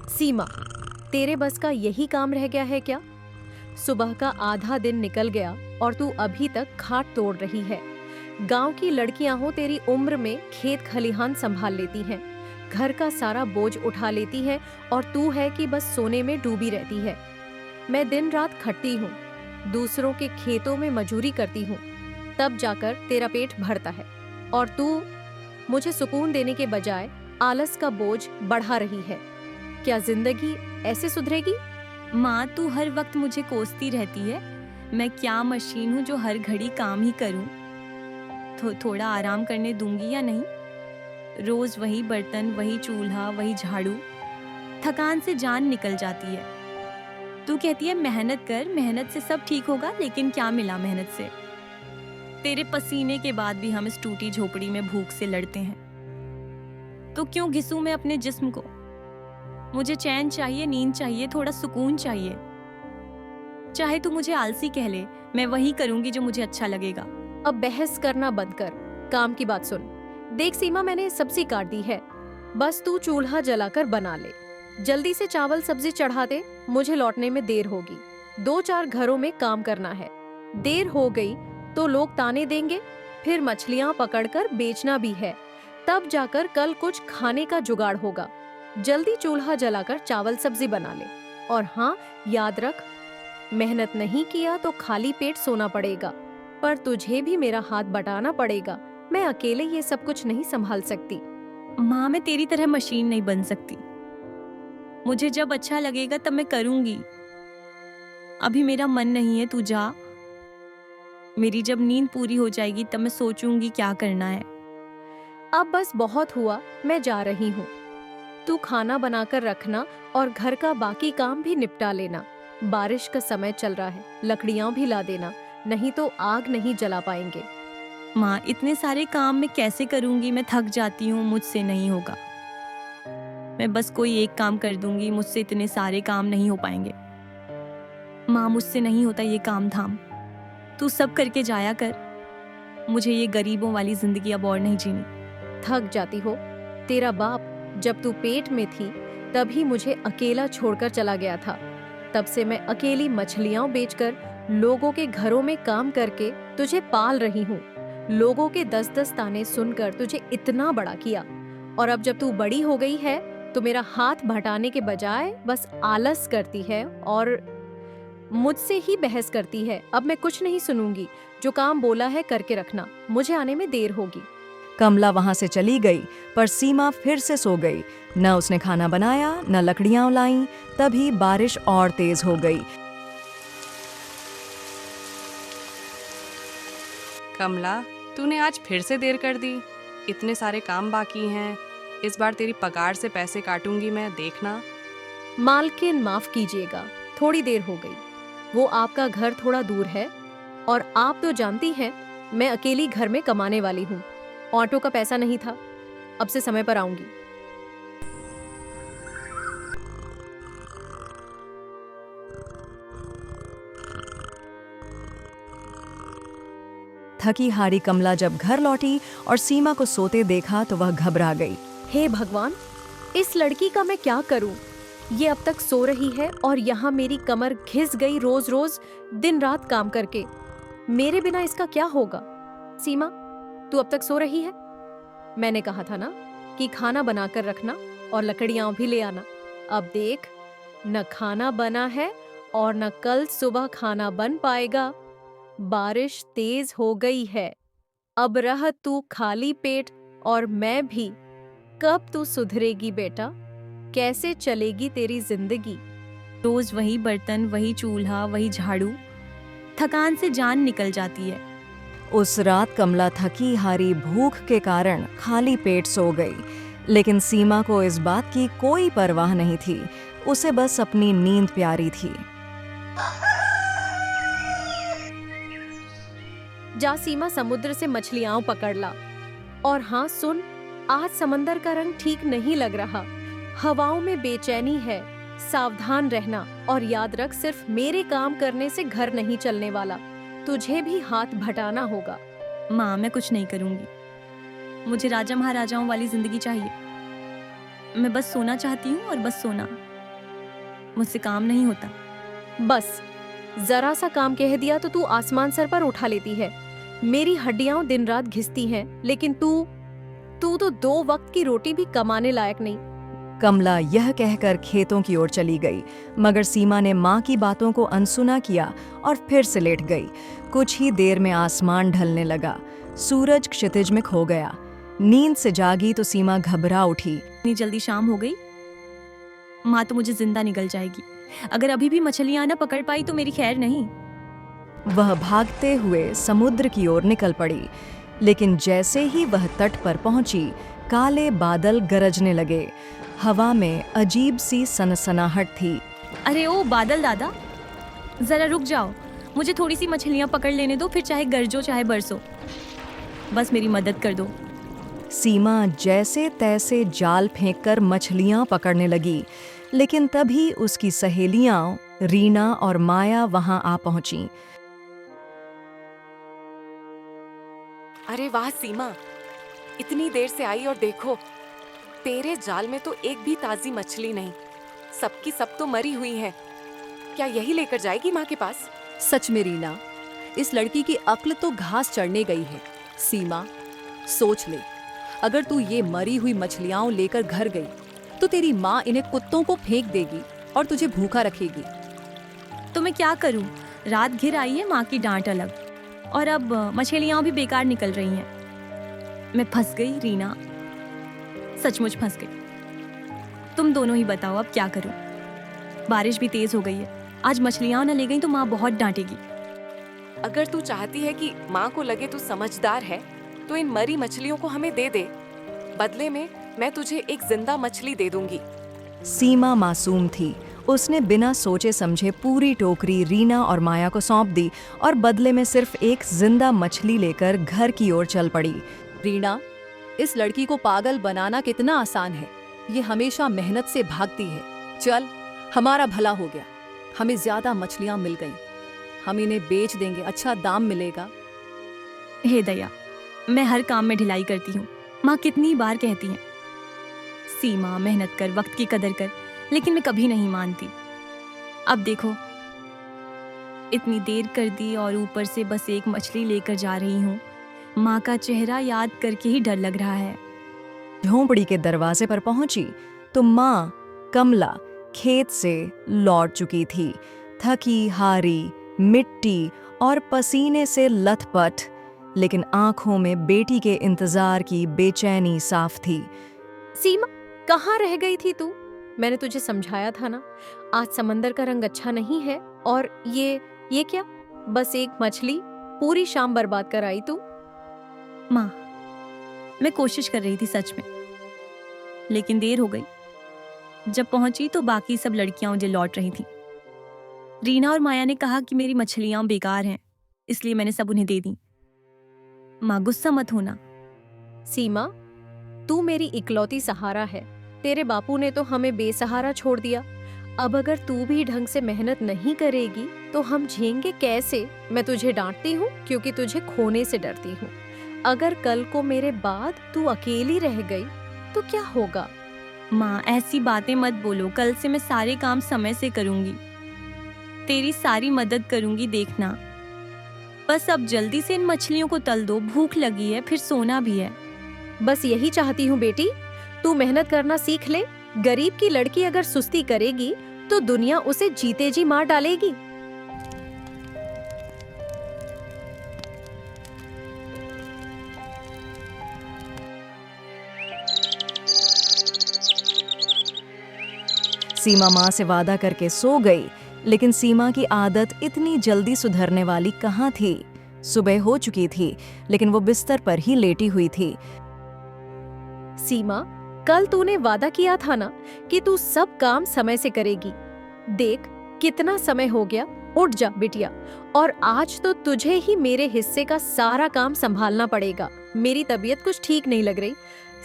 सीमा, तेरे बस का यही काम रह गया है क्या? सुबह का आधा दिन निकल गया और तू अभी तक खाट तोड़ रही है। गांव की लड़कियां हो तेरी उम्र में खेत खलिहान संभाल लेती हैं, घर का सारा बोझ उठा लेती हैं और तू है कि बस सोने में डूबी रहती है। मैं दिन रात खटती हूँ, दूसरों के खेतों में मजूरी करती हूँ, तब जाकर तेरा पेट भरता है और तू मुझे सुकून देने के बजाय आलस का बोझ बढ़ा रही है। क्या जिंदगी ऐसे सुधरेगी? माँ, तू हर वक्त मुझे कोसती रहती है। मैं क्या मशीन हूँ जो हर घड़ी काम ही करूँ? थोड़ा आराम करने दूंगी या नहीं? रोज वही बर्तन, वही चूल्हा, वही झाड़ू। थकान से जान निकल जाती है। तू कहती है मेहनत कर, मेहनत से सब ठीक होगा, लेकिन क्या मिला मेहनत से? तेरे पसीने के बाद भी हम इस टूटी झोपड़ी में भूख से लड़ते हैं। तो क्यों घिसूं मैं अपने जिस्म को? मुझे चैन चाहिए, नींद चाहिए, थोड़ा सुकून चाहिए। चाहे तू मुझे आलसी कह ले, मैं वही करूंगी जो मुझे अच्छा लगेगा। अब बहस करना बंद कर, काम की बात सुन। देख सीमा, मैंने सब्जी काट दी है, बस तू चूल्हा जलाकर बना ले। जल्दी से चावल सब्जी चढ़ा दे, मुझे लौटने में देर होगी। 2-4 घरों में काम करना है। देर हो गई तो लोग ताने देंगे, फिर मछलियां पकड़कर बेचना भी है, तब जाकर कल कुछ खाने का जुगाड़ होगा। जल्दी चूल्हा जलाकर चावल सब्जी बना ले। और हाँ, याद रख, मेहनत नहीं किया तो खाली पेट सोना पड़ेगा, पर तुझे भी मेरा हाथ बटाना पड़ेगा। मैं अकेले ये सब कुछ नहीं संभाल सकती। माँ, मैं तेरी तरह मशीन नहीं बन सकती। मुझे जब अच्छा लगेगा तब मैं करूंगी। अभी मेरा मन नहीं है, तू जा। मेरी जब नींद पूरी हो जाएगी तब मैं सोचूंगी क्या करना है। अब बस बहुत हुआ, मैं जा रही हूँ। तू खाना बनाकर रखना और घर का बाकी काम भी निपटा लेना। बारिश का समय चल रहा है, लकड़ियां भी ला देना, नहीं तो आग नहीं जला पाएंगे। माँ, इतने सारे काम मैं कैसे करूंगी? मैं थक जाती हूँ, मुझसे नहीं होगा। मैं बस कोई एक काम कर दूंगी, मुझसे इतने सारे काम नहीं हो पाएंगे। माँ, मुझसे नहीं होता ये काम धाम। तू सब करके जाया कर। मुझे ये गरीबों वाली जिंदगी अब और नहीं जीनी। थक जाती हो? तेरा बाप जब तू पेट में थी तभी मुझे अकेला छोड़कर चला गया था। तब से मैं अकेली मछलियां बेचकर, लोगों के घरों में काम करके तुझे पाल रही हूँ। लोगों के 10-10 ताने सुनकर तुझे इतना बड़ा किया, और अब जब तू बड़ी हो गई है तो मेरा हाथ भटाने के बजाय बस आलस करती है और मुझसे ही बहस करती है। अब मैं कुछ नहीं सुनूंगी। जो काम बोला है करके रखना, मुझे आने में देर होगी। कमला वहां से चली गई, पर सीमा फिर से सो गई। न उसने खाना बनाया, न लकड़ियां लाईं। तभी बारिश और तेज हो गई। कमला, तूने आज फिर से देर कर दी। इतने सारे काम बाकी हैं। इस बार तेरी पगार से पैसे काटूंगी मैं, देखना। मालकिन, माफ कीजिएगा, थोड़ी देर हो गई। वो आपका घर थोड़ा दूर है और आप तो जानती हैं मैं अकेली घर में कमाने वाली हूँ। ऑटो का पैसा नहीं था, अब से समय पर आऊंगी। थकी हारी कमला जब घर लौटी और सीमा को सोते देखा तो वह घबरा गई। हे भगवान, इस लड़की का मैं क्या करूं? ये अब तक सो रही है और यहाँ मेरी कमर घिस गई रोज रोज दिन रात काम करके। मेरे बिना इसका क्या होगा? सीमा, तू अब तक सो रही है? मैंने कहा था ना कि खाना बनाकर रखना और लकड़ियां भी ले आना। अब देख, न खाना बना है और न कल सुबह खाना बन पाएगा। बारिश तेज हो गई है, अब रह तू खाली पेट और मैं भी। कब तू सुधरेगी बेटा? कैसे चलेगी तेरी जिंदगी? रोज वही बर्तन, वही चूल्हा, वही झाड़ू। थकान से जान निकल जाती है। उस रात कमला थकी हारी भूख के कारण खाली पेट सो गई। लेकिन सीमा को इस बात की कोई परवाह नहीं थी। उसे बस अपनी नींद प्यारी थी। जा सीमा, समुद्र से मछलियां पकड़ ला। और हाँ सुन, आज समंदर का रंग ठीक नहीं लग रहा। हवाओं में बेचैनी है। सावधान रहना और याद रख, सिर्फ मेरे काम करने से घर नहीं चलने वाला, तुझे भी हाथ भटाना होगा। माँ, मैं कुछ नहीं करूंगी। मुझे राजा महाराजाओं वाली जिंदगी चाहिए। मैं बस सोना चाहती हूँ और बस सोना। मुझसे काम नहीं होता। बस जरा सा काम कह दिया तो तू आसमान सर पर उठा लेती है। मेरी हड्डियां दिन रात घिसती हैं, लेकिन तू तो 2 वक्त की रोटी भी कमाने लायक नहीं। कमला यह कहकर खेतों की ओर चली गई, मगर सीमा ने माँ की बातों को अनसुना किया और फिर से लेट गई। कुछ ही देर में आसमान ढलने लगा, सूरज क्षितिज में खो गया। नींद से जागी तो सीमा घबरा उठी। इतनी जल्दी शाम हो गई, माँ तो मुझे जिंदा निकल जाएगी। अगर अभी भी मछलियाँ ना पकड़ पाई तो मेरी खैर नहीं। वह भागते हुए समुद्र की ओर निकल पड़ी, लेकिन जैसे ही वह तट पर पहुंची, काले बादल गरजने लगे। हवा में अजीब सी सनसनाहट थी। अरे ओ बादल दादा, जरा रुक जाओ, मुझे थोड़ी सी मछलियाँ पकड़ लेने दो, फिर चाहे गरजो चाहे बरसो, बस मेरी मदद कर दो। सीमा जैसे तैसे जाल फेंककर मछलियां पकड़ने लगी, लेकिन तभी उसकी सहेलियां रीना और माया वहां आ पहुंची। अरे वाह सीमा, इतनी देर से आई और देखो, तेरे जाल में तो एक भी ताजी मछली नहीं, सबकी सब तो मरी हुई हैं। क्या यही लेकर जाएगी माँ के पास? सच में रीना, इस लड़की की अक्ल तो घास चढ़ने गई है। सीमा, सोच ले, अगर तू ये मरी हुई मछलियां लेकर घर गई तो तेरी माँ इन्हें कुत्तों को फेंक देगी और तुझे भूखा रखेगी। तो मैं क्या करूं? रात घिर आई है माँ की डांट अलग, और अब मछलियाँ भी बेकार निकल रही हैं। मैं फंस गई रीना, सचमुच फंस गई। तुम दोनों ही बताओ अब क्या करूं? बारिश भी तेज हो गई है, आज मछलियाँ न ले गई तो माँ बहुत डांटेगी। अगर तू चाहती है कि माँ को लगे तू समझदार है, तो इन मरी मछलियों को हमें दे दे। बदले में मैं तुझे एक जिंदा मछली दे दूंगी। सीमा मासूम थी, उसने बिना सोचे समझे पूरी टोकरी रीना और माया को सौंप दी और बदले में सिर्फ एक जिंदा मछली लेकर घर की ओर चल पड़ी। रीना, इस लड़की को पागल बनाना कितना आसान है। ये हमेशा मेहनत से भागती है। चल, हमारा भला हो गया, हमें ज्यादा मछलियां मिल गईं। हम इन्हें बेच देंगे, अच्छा दाम मिलेगा। हे दया, मैं हर काम में ढिलाई करती हूँ। माँ कितनी बार कहती हैं, सीमा मेहनत कर, वक्त की कदर कर, लेकिन मैं कभी नहीं मानती। अब देखो, इतनी देर कर दी और ऊपर से बस एक मछली लेकर जा रही हूँ। माँ का चेहरा याद करके ही डर लग रहा है। झोंपड़ी के दरवाजे पर पहुंची तो माँ कमला खेत से लौट चुकी थी, थकी हारी, मिट्टी और पसीने से लथपथ, लेकिन आंखों में बेटी के इंतजार की बेचैनी साफ थी। सीमा, कहाँ रह गई थी तू? मैंने तुझे समझाया था ना, आज समंदर का रंग अच्छा नहीं है। और ये क्या, बस एक मछली पूरी शाम बर्बाद कर आई तू। माँ, मैं कोशिश कर रही थी सच में, लेकिन देर हो गई। जब पहुंची तो बाकी सब लड़कियां मुझे लौट रही थीं। रीना और माया ने कहा कि मेरी मछलियां बेकार हैं, इसलिए मैंने सब उन्हें दे दी। माँ, गुस्सा मत होना। सीमा, तू मेरी इकलौती सहारा है। तेरे बापू ने तो हमें बेसहारा छोड़ दिया। अब अगर तू भी ढंग से मेहनत नहीं करेगी तो हम झेंगे कैसे? मैं तुझे डांटती हूँ क्योंकि तुझे खोने से डरती हूँ। अगर कल को मेरे बाद तू अकेली रह गई तो क्या होगा? माँ, ऐसी बातें मत बोलो। कल से मैं सारे काम समय से करूंगी, तेरी सारी मदद करूंगी, देखना। बस अब जल्दी से इन मछलियों को तल दो, भूख लगी है, फिर सोना भी है। बस यही चाहती हूँ बेटी, तू मेहनत करना सीख ले। गरीब की लड़की अगर सुस्ती करेगी तो दुनिया उसे जीते जी मार डालेगी। सीमा माँ से वादा करके सो गई, लेकिन सीमा की आदत इतनी जल्दी सुधरने वाली कहाँ थी। सुबह हो चुकी थी, लेकिन वो बिस्तर पर ही लेटी हुई थी। सीमा, कल तूने वादा किया था ना कि तू सब काम समय से करेगी। देख कितना समय हो गया, उठ जा बिटिया। और आज तो तुझे ही मेरे हिस्से का सारा काम संभालना पड़ेगा। मेरी तबीयत कुछ ठीक नहीं लग रही,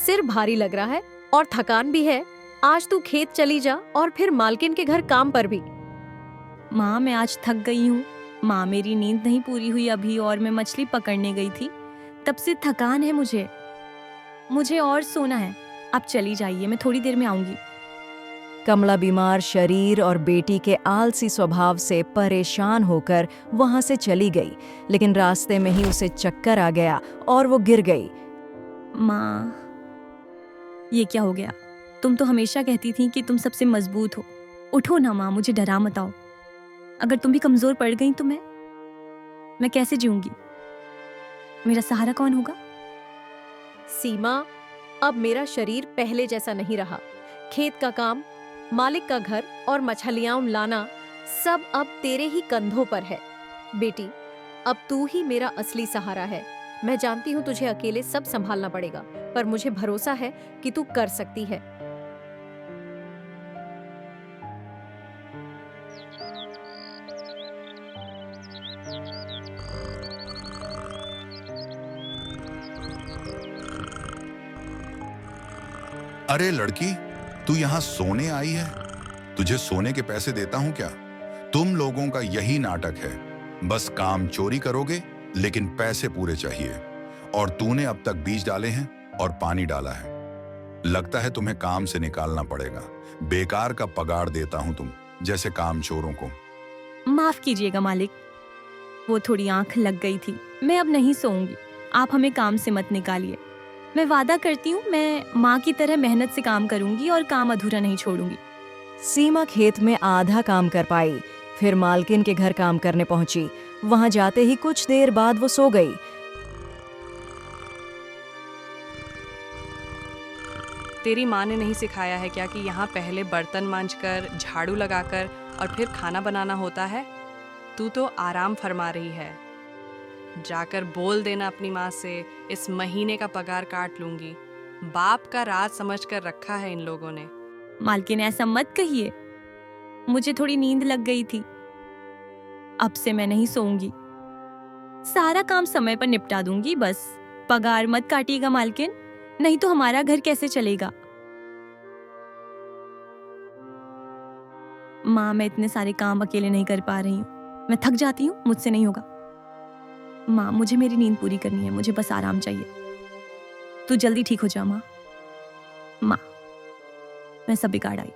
सिर भारी लग रहा है और थकान भी है। आज तू खेत चली जा और फिर मालकिन के घर काम पर भी। माँ, मैं आज थक गई हूँ। माँ, मेरी नींद नहीं पूरी हुई अभी और मैं मछली पकड़ने गई थी, तब से थकान है मुझे और सोना है। आप चली जाइए, मैं थोड़ी देर में आऊंगी। कमला बीमार शरीर और बेटी के आलसी स्वभाव से परेशान होकर वहां से चली गई, लेकिन रास्ते में ही उसे चक्कर आ गया और वो गिर गई। माँ, ये क्या हो गया? तुम तो हमेशा कहती थी कि तुम सबसे मजबूत हो। उठो ना माँ, मुझे डरा मत आओ। अगर तुम भी कमजोर पड़ गई तो मैं कैसे जीऊंगी? मेरा सहारा कौन होगा? सीमा, अब मेरा शरीर पहले जैसा नहीं रहा। खेत का काम, मालिक का घर और मछलियां लाना सब अब तेरे ही कंधों पर है। बेटी, अब तू ही मेरा असली सहारा है। मैं जानती हूँ तुझे अकेले सब संभालना पड़ेगा, पर मुझे भरोसा है कि तू कर सकती है। अरे लड़की, तू यहाँ सोने आई है? तुझे सोने के पैसे देता हूँ क्या? तुम लोगों का यही नाटक है, बस काम चोरी करोगे लेकिन पैसे पूरे चाहिए। और तूने अब तक बीज डाले हैं और पानी डाला है। लगता है तुम्हें काम से निकालना पड़ेगा। बेकार का पगार देता हूँ तुम जैसे काम चोरों को। माफ कीजिएगा मालिक, वो थोड़ी आंख लग गई थी। मैं अब नहीं सोऊंगी। आप हमें काम से मत निकालिए। मैं वादा करती हूँ, मैं माँ की तरह मेहनत से काम करूंगी और काम अधूरा नहीं छोड़ूंगी। सीमा खेत में आधा काम कर पाई, फिर मालकिन के घर काम करने पहुंची। वहां जाते ही कुछ देर बाद वो सो गई। तेरी माँ ने नहीं सिखाया है क्या कि यहाँ पहले बर्तन मांजकर, झाड़ू लगाकर और फिर खाना बनाना होता है? तू तो आराम फरमा रही है। जाकर बोल देना अपनी माँ से, इस महीने का पगार काट लूंगी। बाप का राज समझकर रखा है इन लोगों ने। मालकिन, ऐसा मत कहिए। मुझे थोड़ी नींद लग गई थी। अब से मैं नहीं सोऊंगी। सारा काम समय पर निपटा दूंगी। बस पगार मत काटिएगा मालकिन, नहीं तो हमारा घर कैसे चलेगा? माँ, मैं इतने सारे काम अकेले नहीं कर पा रही हूँ। मैं थक जाती हूँ, मुझसे नहीं होगा। माँ, मुझे मेरी नींद पूरी करनी है। मुझे बस आराम चाहिए। तू जल्दी ठीक हो जा माँ। माँ, मैं सब बिगाड़ आई।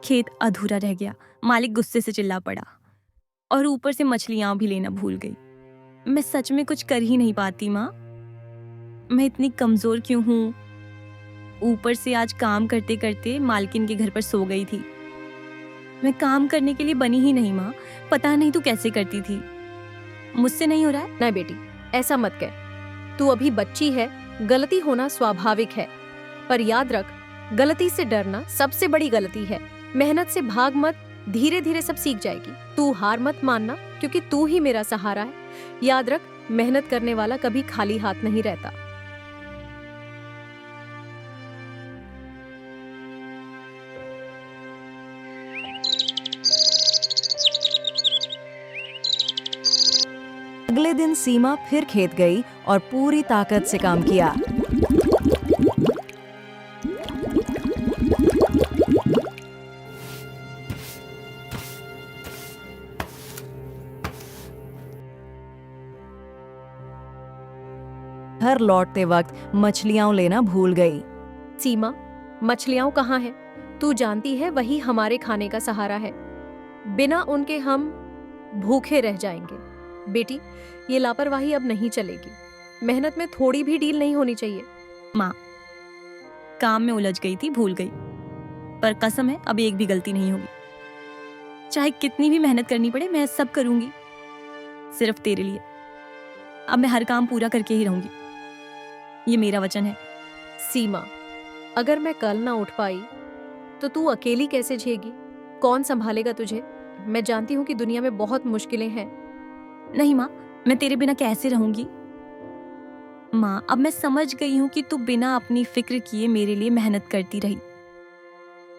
खेत अधूरा रह गया। मालिक गुस्से से चिल्ला पड़ा और ऊपर से मछलियां भी लेना भूल गई। मैं सच में कुछ कर ही नहीं पाती माँ। मैं इतनी कमजोर क्यों हूँ? ऊपर से आज काम करते करते मालकिन के घर पर सो गई थी। मैं काम करने के लिए बनी ही नहीं माँ। पता नहीं तू कैसे करती थी। मुझसे नहीं हो रहा है। नहीं बेटी, ऐसा मत कह। तू अभी बच्ची है, गलती होना स्वाभाविक है। पर याद रख, गलती से डरना सबसे बड़ी गलती है। मेहनत से भाग मत, धीरे धीरे सब सीख जाएगी। तू हार मत मानना, क्योंकि तू ही मेरा सहारा है। याद रख, मेहनत करने वाला कभी खाली हाथ नहीं रहता। अगले दिन सीमा फिर खेत गई और पूरी ताकत से काम किया। घर लौटते वक्त मछलियां लेना भूल गई। सीमा, मछलियां कहाँ हैं? तू जानती है वही हमारे खाने का सहारा है। बिना उनके हम भूखे रह जाएंगे। बेटी, ये लापरवाही अब नहीं चलेगी। मेहनत में थोड़ी भी ढील नहीं होनी चाहिए। माँ, काम में उलझ गई थी, भूल गई। पर कसम है, अब एक भी गलती नहीं होगी। चाहे कितनी भी मेहनत करनी पड़े, मैं सब करूंगी सिर्फ तेरे लिए। अब मैं हर काम पूरा करके ही रहूंगी। ये मेरा वचन है। सीमा, अगर मैं कल ना उठ पाई तो तू अकेली कैसे झेगी? कौन संभालेगा तुझे? मैं जानती हूँ कि दुनिया में बहुत मुश्किलें हैं। नहीं माँ, मैं तेरे बिना कैसे रहूंगी? माँ, अब मैं समझ गई हूँ कि तू बिना अपनी फिक्र किए मेरे लिए मेहनत करती रही।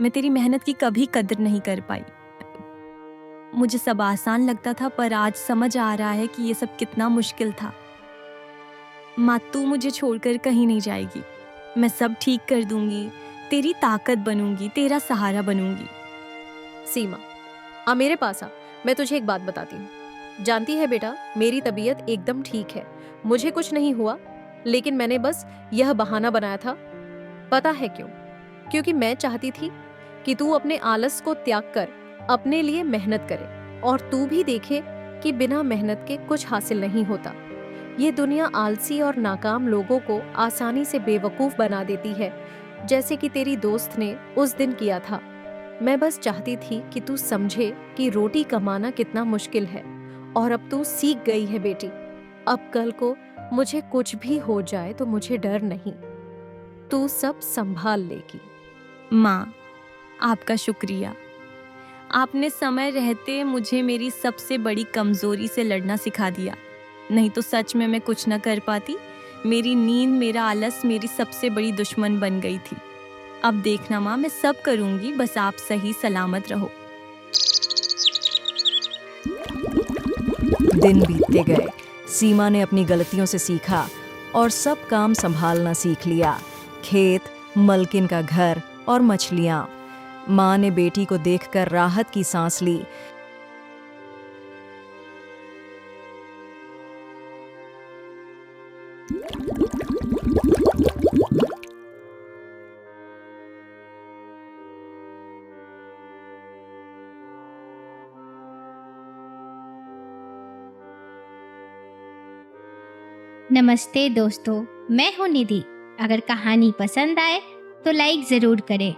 मैं तेरी मेहनत की कभी कदर नहीं कर पाई। मुझे सब आसान लगता था, पर आज समझ आ रहा है कि ये सब कितना मुश्किल था। माँ, तू मुझे छोड़कर कहीं नहीं जाएगी। मैं सब ठीक कर दूंगी, तेरी ताकत बनूंगी, तेरा सहारा बनूंगी। सीमा, आ मेरे पास आ, मैं तुझे एक बात बताती हूँ। जानती है बेटा, मेरी तबीयत एकदम ठीक है। मुझे कुछ नहीं हुआ, लेकिन मैंने बस यह बहाना बनाया था। पता है क्यों? क्योंकि मैं चाहती थी कि तू अपने आलस को त्याग कर अपने लिए मेहनत करे, और तू भी देखे कि बिना मेहनत के कुछ हासिल नहीं होता। ये दुनिया आलसी और नाकाम लोगों को आसानी से बेवकूफ बना देती है, जैसे कि तेरी दोस्त ने उस दिन किया था। मैं बस चाहती थी कि तू समझे कि रोटी कमाना कितना मुश्किल है, और अब तू सीख गई है बेटी। अब कल को मुझे कुछ भी हो जाए तो मुझे डर नहीं, तू सब संभाल लेगी। माँ, आपका शुक्रिया। आपने समय रहते मुझे मेरी सबसे बड़ी कमजोरी से लड़ना सिखा दिया, नहीं तो सच में मैं कुछ न कर पाती। मेरी नींद, मेरा आलस मेरी सबसे बड़ी दुश्मन बन गई थी। अब देखना माँ, मैं सब करूँगी, बस आप सही सलामत रहो। दिन बीतते गए। सीमा ने अपनी गलतियों से सीखा और सब काम संभालना सीख लिया। खेत, मलकिन का घर और मछलियाँ। माँ ने बेटी को देखकर राहत की सांस ली। नमस्ते दोस्तों, मैं हूँ निधि। अगर कहानी पसंद आए तो लाइक ज़रूर करें